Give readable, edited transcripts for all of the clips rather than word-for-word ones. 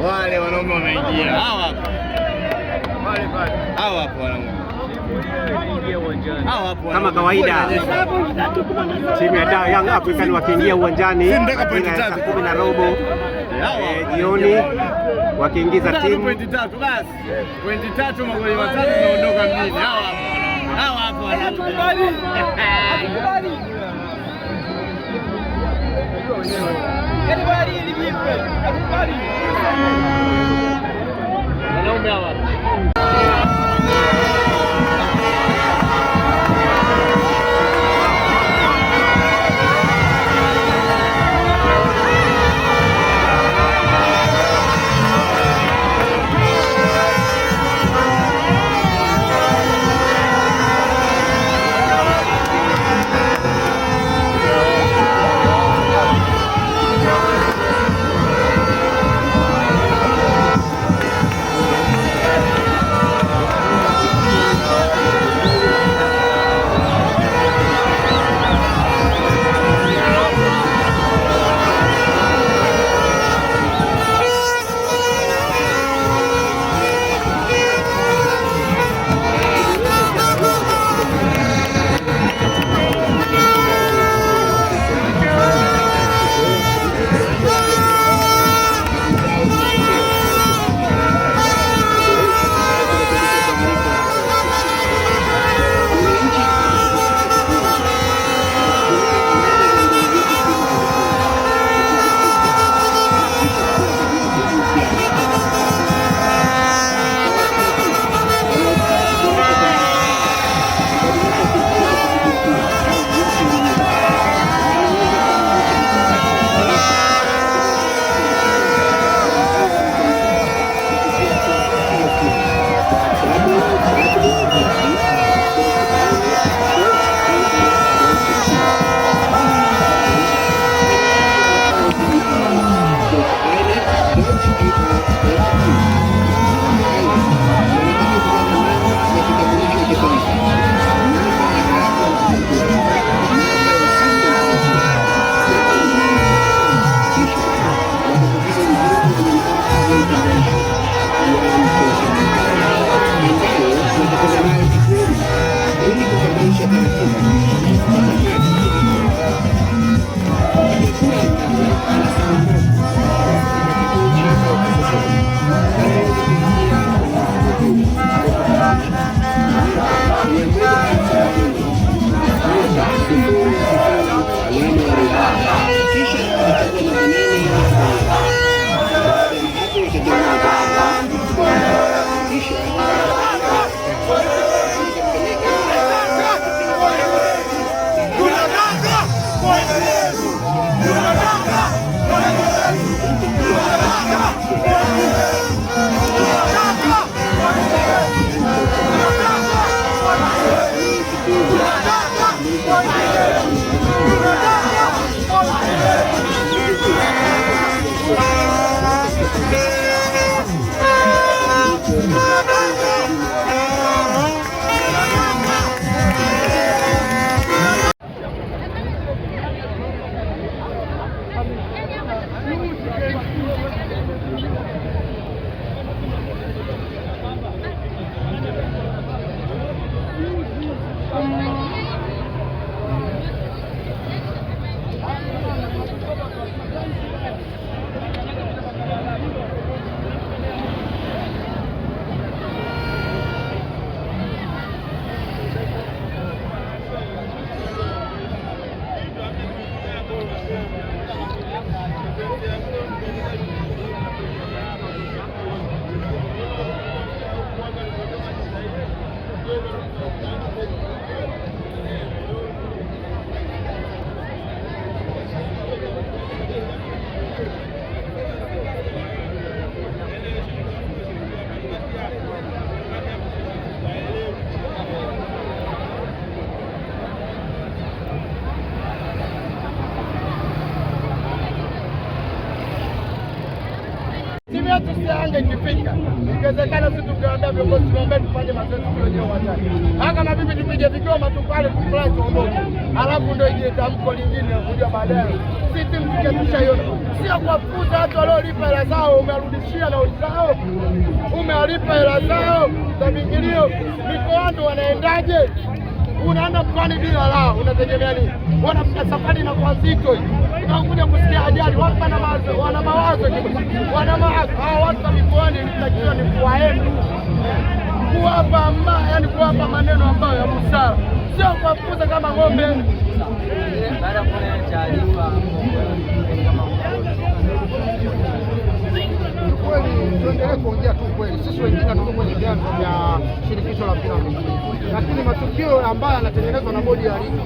Wale wanaume wameingia. Hawa hapo. Wale pale. Hawa hapo wanaume. Kama kawaida timu ya Young African wakiingia uwanjani saa 10:15 jioni, wakiingiza timu pointi 3 basi. Pointi 3 magoli 3 tunaondoka mjini. Hawa hapo hatukubali. Wanaume hawa. Ikiwezekana sisi tungeambia viongozi tuombe tufanye mazoezi wenyewe uwanjani. Haka na vipi tupige vigoma tu pale kufly tuondoke. Alafu ndio ije tamko lingine kuja baadaye. Sisi timu tuketusha hiyo. Sio kwa kufuta watu waliolipa hela zao umerudishia nauli zao. Umewalipa hela zao za vingilio. Mikoani wanaendaje? Unaenda mkoani bila lao, unategemea nini? Wanafika safari na kwa nzito hii. Unakuja kusikia ajali, watu wana mawazo. Hao watu wa mikoani nitakiwa ni kuwaendu. Kuwapa yani kuwapa maneno ambayo ya busara. Sio kwa kufuza kama ng'ombe. Baada ya kuona taarifa tuendelee kuongea tu kweli. Sisi wengine tuko kwenye vyanzo vya shirikisho la mpira, lakini matukio ambayo yanatengenezwa na bodi ya ligi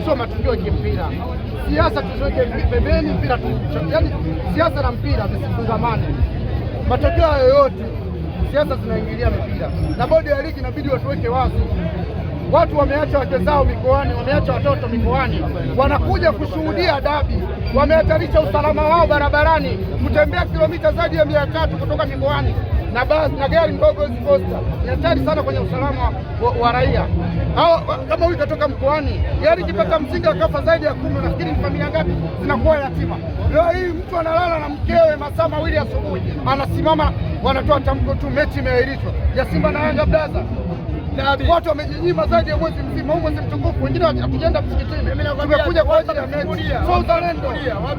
sio matukio ya kimpira. Siasa tuziweke pembeni, mpira tu, yaani siasa na mpira visifungamane. Matokeo yoyote siasa zinaingilia mpira, na bodi ya ligi inabidi watuweke wazi. Watu wameacha wake zao mikoani, wameacha watoto mikoani, wanakuja kushuhudia dabi, wamehatarisha usalama wao barabarani, kutembea kilomita zaidi ya 300 kutoka mikoani na basi na gari ndogo hizi Costa. Ni hatari sana kwenye usalama wa raia. Hao kama huyu katoka mkoani, gari kipata msingi akafa zaidi ya 10, nafikiri ni familia ngapi zinakuwa yatima. Leo hii mtu analala na mkewe masaa mawili asubuhi, anasimama wanatoa tamko tu mechi imeahirishwa ya Simba na Yanga blaza. Watu wamejinyima zaidi ya mwezi mzima, huu mwezi mtukufu, wengine hatujaenda msikitini. Tumekuja kwa ajili ya mechi. So uzalendo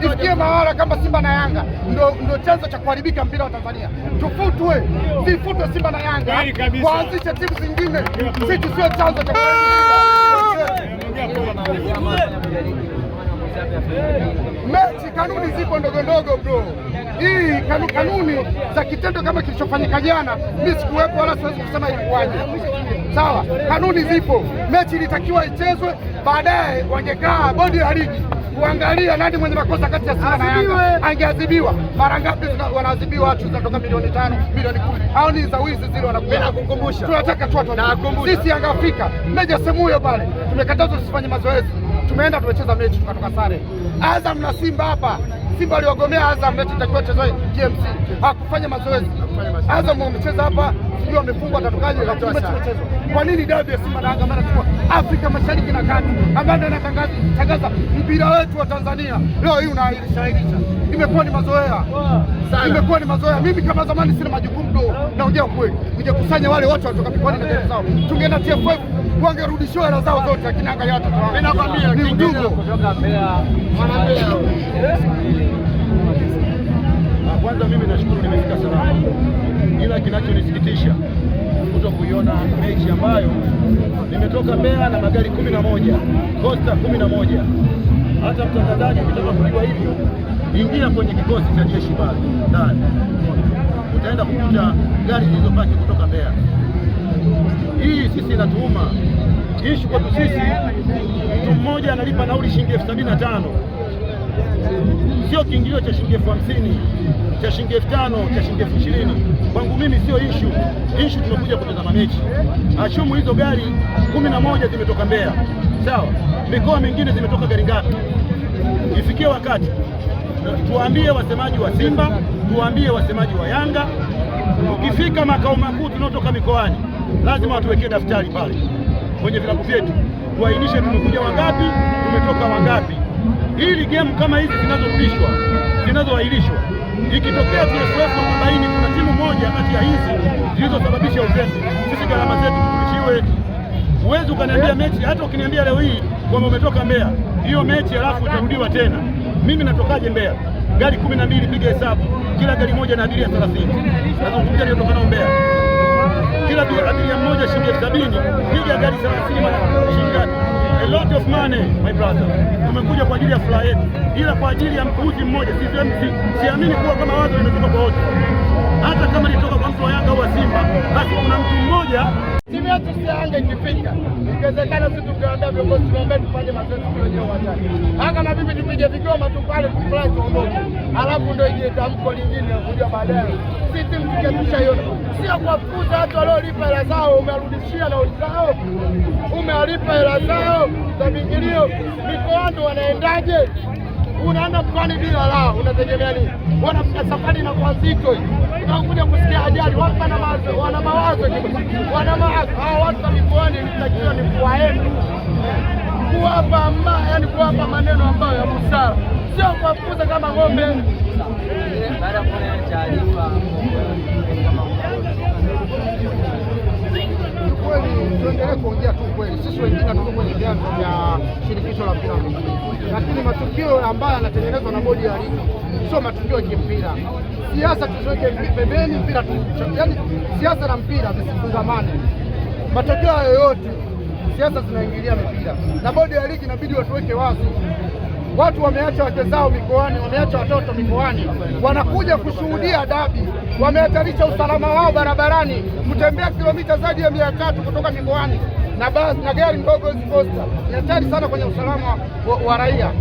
isikie mahala kama Simba na Yanga ndio chanzo cha kuharibika mpira wa Tanzania. Tufutwe, zifutwe Simba na Yanga, waanzishe timu zingine. Sisi sio chanzo cha mechi. Kanuni zipo ndogo ndogo bro. Hii kanuni za kitendo kama kilichofanyika jana, mimi sikuwepo wala siwezi kusema ilikuwaje. Sawa, kanuni zipo. Mechi ilitakiwa ichezwe, baadaye wangekaa bodi ya ligi kuangalia nani mwenye makosa kati ya Simba na Yanga, angeadhibiwa. Mara ngapi wanaadhibiwa watu zinatoka milioni 5, milioni 10. Hao ni za wizi zile wanakuja. Mimi nakukumbusha. Tunataka tu watu. Sisi Yanga Afrika, Meja Semuyo pale. Tumekatazwa tusifanye mazoezi. Tumeenda tumecheza mechi tukatoka sare. Azam na Simba hapa. Simba waliogomea Azam mechi itakiwa chezwe KMC. Hakufanya mazoezi. Azam wamecheza hapa, sio wamefungwa atatokaje mechi imechezwa. Kwa nini dabi ya Simba na Yanga mara tu Afrika Mashariki na Kati ambayo ndio inatangaza mpira wetu wa Tanzania. Leo hii unaahirisha. Imekuwa ni mazoea. Imekuwa ni mazoea. Mimi kama zamani sina majukumu ndo naongea kweli. Ungekusanya wale wote watoka mikoani na gari zao. Tungeenda TFF wangerudishiwa hela zao zote, lakini angalia watu. Mimi nakwambia ni udugu kutoka Mbeya. Mwanambea. Kwanza mimi nashukuru nimefika salama. Ila kinachonisikitisha kuto kuiona mechi ambayo nimetoka Mbeya na magari 11, Costa 11. Hata mtangazaji ukitaka kujua hivyo, ingia kwenye kikosi cha jeshi pale ndani, utaenda kukuta gari zilizopaki kutoka Mbeya. Hii sisi inatuuma. Ishu kwa sisi, mtu mmoja analipa nauli shilingi 75,000. Sio kiingilio cha shilingi 50,000, cha shilingi 5,000, cha shilingi 20,000. Kwangu mimi sio issue. Issue tumekuja kutazama mechi. Ashumu hizo gari 11 zimetoka Mbeya. Sawa. Mikoa mingine zimetoka gari ngapi? Ifikie wakati tuambie wasemaji wa Simba, tuambie wasemaji wa Yanga, ukifika makao makuu tunaotoka mikoani, lazima watuwekee daftari pale kwenye vilabu vyetu. Tuainishe tumekuja wangapi, tumetoka wangapi. Ili game kama hizi zinazorudishwa, zinazoahirishwa, ikitokea TFF kubaini kuna timu moja kati ya hizi zilizosababisha uzembe, sisi gharama zetu turudishiwe. Uwezi ukaniambia mechi, hata ukiniambia leo hii kwamba umetoka Mbeya, hiyo mechi alafu itarudiwa tena. Mimi natokaje Mbeya? Gari 12, piga hesabu. Kila gari moja na abiria 30. Nazungumzia nitoka nao Mbeya. Kila abiria mmoja shilingi 70, piga gari 30 mara shilingi. A lot of money my brother. Tumekuja kwa ajili ya furaha yetu, ila kwa ajili ya mpuuzi mmoja. Siamini kuwa kama wazo limetoka kwa wote. Hata kama litoka kwa mtu wa Yanga au wa Simba, basi kuna mtu mmoja. Timu yetu si Yanga ikifika, ikiwezekana sisi tungeambia viongozi tuombe tufanye mazoezi wenyewe uwanjani. Haka na vipi tupige vigoma tu pale kufly tuondoke. Alafu ndio ije tamko lingine kuja baadaye. Sisi timu tuketusha hiyo. Sio kwa kufuta watu waliolipa hela zao, umerudishia nauli zao. Umewalipa hela zao za vingilio. Mikoani wanaendaje? unaenda mkoani bila la, unategemea nini? Wanafika safari na kwa nzito hii, unakuja kusikia ajali, watu wana mawazo, hao watu wa mikoani nitakiwa ni kuwaenda kuwapa yani kuwapa maneno ambayo ya busara, sio kuwafukuza kama ng'ombe. Baada ya kuona taarifa kweli, tuendelee kuongea tu kweli. Sisi wengine tuko kwenye vyanzo vya shirikisho la mpira, lakini matukio ambayo yanatengenezwa na bodi ya ligi sio matukio ya kimpira. Siasa tusiweke pembeni, mpira tu, yaani siasa na mpira visifungamane. Matokeo yoyote siasa zinaingilia mpira, na bodi ya ligi inabidi watuweke wazi. Watu wameacha wake zao mikoani, wameacha watoto mikoani, wanakuja kushuhudia dabi, wamehatarisha usalama wao barabarani, kutembea kilomita zaidi ya 300 kutoka mikoani na basi na gari ndogo hizi Costa. Ni hatari sana kwenye usalama wa raia.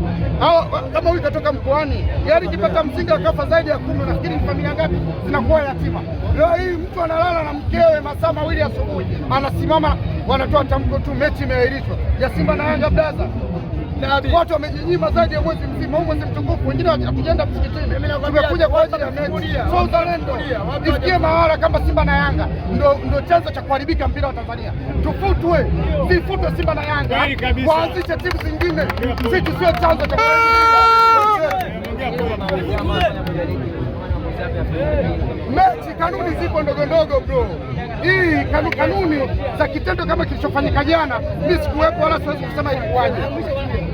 Kama huyu katoka mkoani, gari ikipata mzinga kafa zaidi ya 10, nafikiri ni familia ngapi zinakuwa yatima? Leo hii mtu analala na mkewe masaa 2 asubuhi, anasimama wanatoa tamko tu mechi imeahirishwa ya Simba na Yanga blaza. Watu wamejinyima zaidi ya mwezi mzima, huu mwezi mtukufu, wengine hatujaenda msikitini, tumekuja kwa ajili ya mechi. So uzalendo ifikie mahala kama Simba na Yanga ndio chanzo cha kuharibika mpira wa Tanzania. Tufutwe, sifutwe Simba na Yanga, waanzishe timu zingine, sisi tusiwe chanzo cha mechi. Kanuni zipo ndogo ndogo bro, hii kanuni za kitendo kama kilichofanyika jana, mimi sikuwepo wala siwezi kusema ilikuwaje.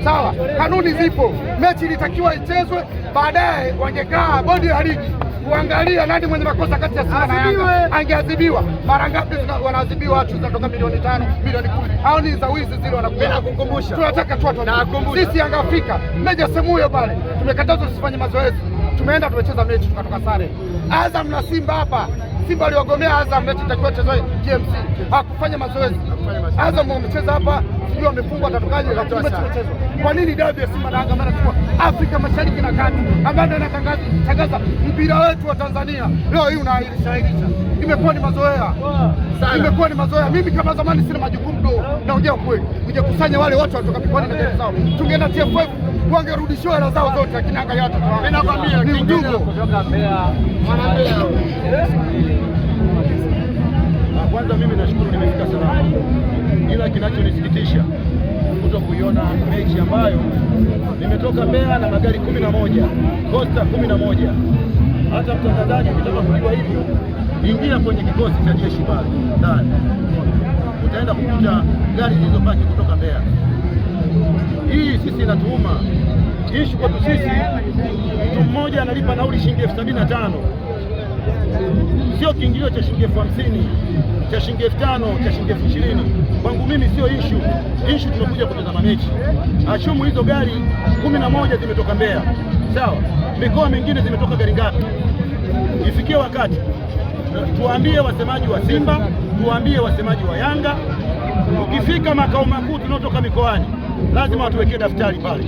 Sawa, kanuni zipo, mechi ilitakiwa ichezwe, baadaye wangekaa bodi ya ligi kuangalia nani mwenye makosa kati ya Simba na Yanga, angeadhibiwa. Mara ngapi wanaadhibiwa watu zinatoka milioni 5, milioni 10, hao ni za wizi zile wanakuwa. Nakukumbusha, tunataka tu watu sisi Yanga Afrika Meja Semuyo pale tumekatazwa tusifanye mazoezi, tumeenda tumecheza mechi tukatoka sare. Azam na Simba hapa, Simba aliogomea Azam, mechi itakiwa chezwe KMC, hakufanya mazoezi. Azam wamecheza hapa, sio wamefungwa, atatokaje? Kwa nini dabi ya Simba na Yanga mara tu Afrika Mashariki na Kati ambayo inatangaza mpira wetu wa Tanzania, leo hii unaahirisha? Imekuwa ni mazoea, imekuwa ni mazoea. Mimi kama zamani sina majukumu ndo naongea kweli, ningekusanya wale watu watoka mikoani na gari zao, tungeenda TFF wangerudishiwa hela zao zote, lakini angalia watu wao. Mimi nakwambia ni udugu kutoka Mbeya, mwana Mbeya. Kwanza mimi nashukuru nimefika salama, ila kinachonisikitisha kuto kuiona mechi ambayo nimetoka Mbeya na magari 11 Costa 11. Hata mtangazaji ukitaka kujua hivyo, ingia kwenye kikosi cha jeshi pale ndani, utaenda kukuta gari zilizobaki kutoka Mbeya. Hii sisi inatuuma. Ishi kwetu sisi, mtu mmoja analipa nauli shilingi 75,000, sio kiingilio cha shilingi 50,000, cha shilingi 5,000, cha shilingi 20,000. Kwangu mimi sio issue tumekuja kutazama mechi. Ashumu hizo gari 11 zimetoka Mbeya, sawa, mikoa mingine zimetoka gari ngapi? Ifikie wakati tuambie wasemaji wa Simba, tuambie wasemaji wa Yanga, ukifika makao makuu tunaotoka mikoani lazima watuwekee daftari pale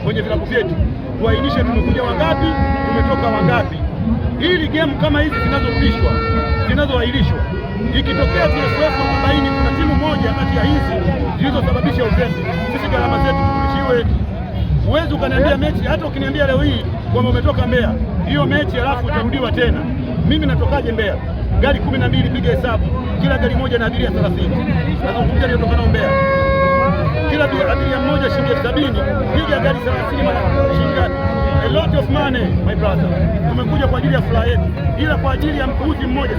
kwenye vilabu vyetu, tuainishe tumekuja wangapi, tumetoka wangapi, ili game kama hizi zinazorudishwa, zinazoahirishwa, ikitokea TFF kubaini kuna timu moja kati ya hizi zilizosababisha uzembe, sisi gharama zetu turudishiwe. Uwezi ukaniambia mechi, hata ukiniambia leo hii kwamba umetoka Mbeya, hiyo mechi alafu itarudiwa tena. Mimi natokaje Mbeya? Gari 12, piga hesabu, kila gari moja na abiria 30. Nazungumzia nitoka nao Mbeya, kila abiria mmoja shilingi 70, piga gari 30 mara shilingi. A lot of money my brother. Tumekuja kwa ajili ya furaha yetu, ila kwa ajili ya mpuuzi mmoja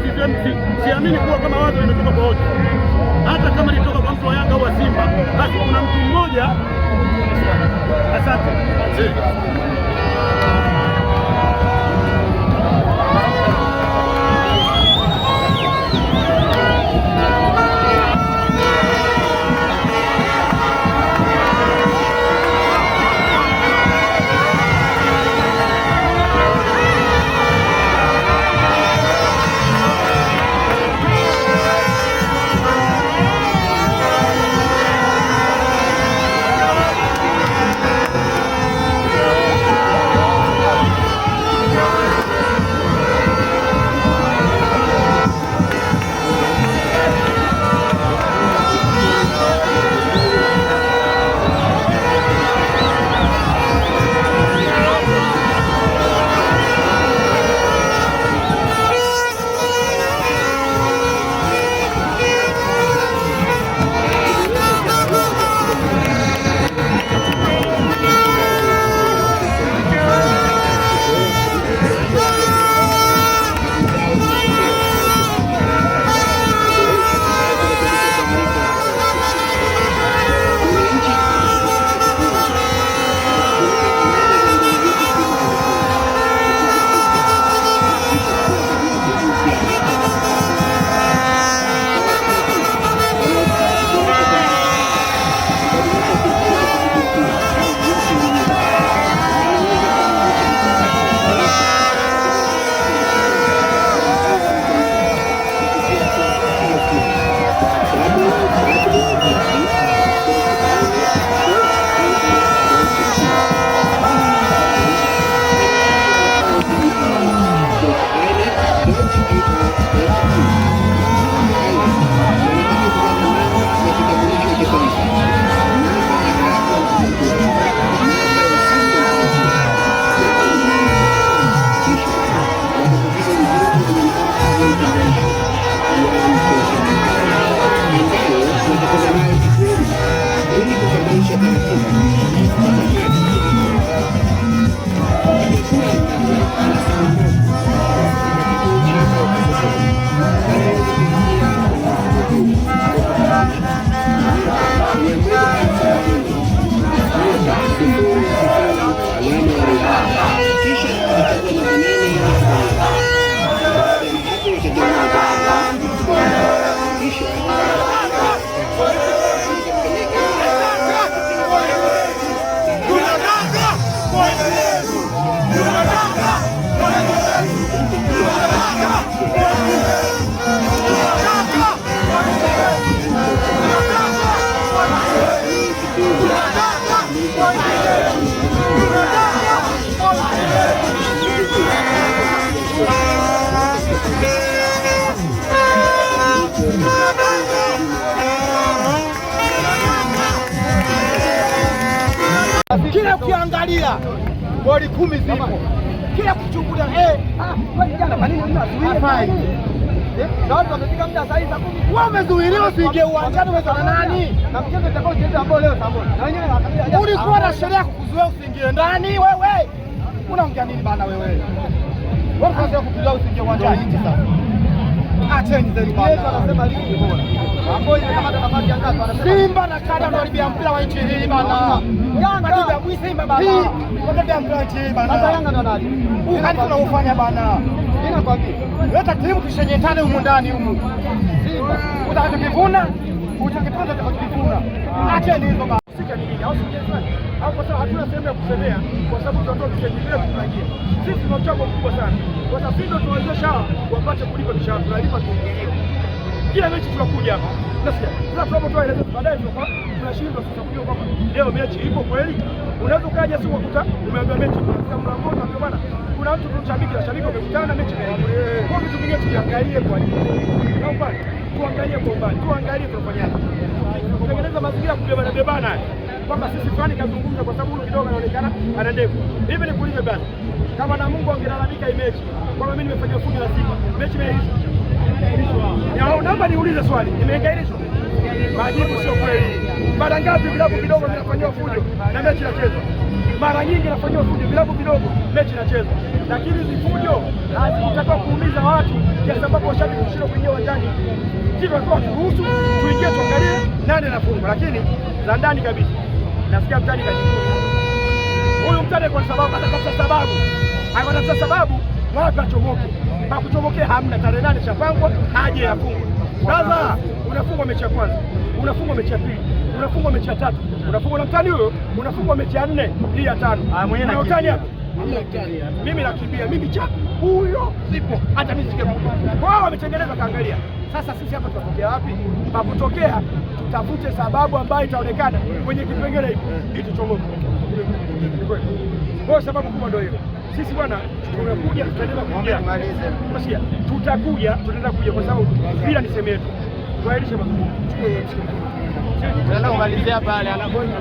siamini kuwa kama watu wametoka kwa wote. Hata kama nitoka kwa mtu wa Yanga au wa Simba, basi kuna mtu mmoja. Asante. ukiangalia goli 10 zipo. Kila kuchungulia jana kwa nini hafai? Na watu wamepiga muda saa hizi za 10. Wewe umezuiliwa usiingie uwanjani wewe na nani? Na mchezo utakao cheza hapo leo saa moja. Na wenyewe wakaambia ulikuwa na sheria kukuzuia usiingie ndani wewe. Unaongea nini bana wewe? Wewe unataka kukuzuia usiingie uwanjani sasa. Acheni zenu bana. Yesu anasema ligi bora. Hapo ile kama nafasi ya ngapi anasema Simba na kada wanaharibia mpira wa nchi hii bana. Yanga ndio mwisi Simba bana. Wakaambia mpira wa nchi hii bana. Sasa Yanga ndo nani? Ukali tunaufanya bana. Ninakwambia. Leta timu kishenyetane humu ndani humu. Simba. Utakachokivuna, utakipata utakachokivuna. Acheni hizo bana. Sika ni nini? Au sijafanya. Au kwa sababu hatuna sehemu ya kusemea kwa sababu tunatoa kishenyetane tunaingia. Sisi tuna mchango mkubwa sana. Kwa sababu sisi ndio tunawezesha wapate kulipa mishahara. Tunalipa tuongezeke. Kila mechi tunakuja hapa. Unasikia? Sasa tunapotoa ile baadaye tunashindwa sasa kujua kwamba leo mechi iko kweli. Unaweza ukaja siku ukuta umeambia mechi kwa mlangoni na bwana kuna mtu tunashabiki na shabiki wamekutana na mechi gani. Kwa hiyo tupige tuangalie kwa nini. Naomba tuangalie kwa mbali. Tuangalie tunafanyaje. Kutengeneza mazingira kubebana kwamba sisi fulani kazungumza kwa sababu kidogo anaonekana ana ndevu. Hivi nikuulize bwana. Kama na Mungu angelalamika hii mechi kwamba mimi nimefanya fujo na Simba. Mechi imeisha. Naomba niulize swali, imegairishwa? Majibu sio kweli. Mara ngapi vilabu vidogo vinafanywa fujo na mechi inachezwa? Mara nyingi inafanywa fujo vilabu vidogo, mechi inachezwa. Lakini hizi fujo hazitaka kuumiza watu kiasi ambapo washabiki kushindwa kuingia uwanjani. Sisi tunataka turuhusu tuingie tuangalie nani anafungwa, lakini za ndani kabisa. Nasikia mtani kajifunza. Huyu mtani kwa sababu atatafuta sababu. Anatafuta sababu wapi achomoke. Pa kuchomokea hamna, tarehe 8 chapangwa aje afungwe. Sasa unafungwa mechi ya kwanza, unafungwa mechi ya pili, unafungwa mechi ya tatu, unafungwa na mtani huyo, unafungwa mechi ya 4, hii ya 5. Na utani hapa. Mimi nakimbia, mimi cha huyo sipo. Hata mimi sike. Wao wametengeneza kaangalia. Sasa sisi hapa tutapokea wapi? Pa kutokea tutafute sababu ambayo itaonekana kwenye kipengele hicho ili tuchomoke. Kwa sababu kubwa ndio hiyo. Sisi bwana tunakuja tutaendelea kuja. Unasikia? Tutaenda kuja kwa sababu bila ni sema yetu. Tuahirishe mazungumzo. Tunaenda kumalizia pale anakwenda.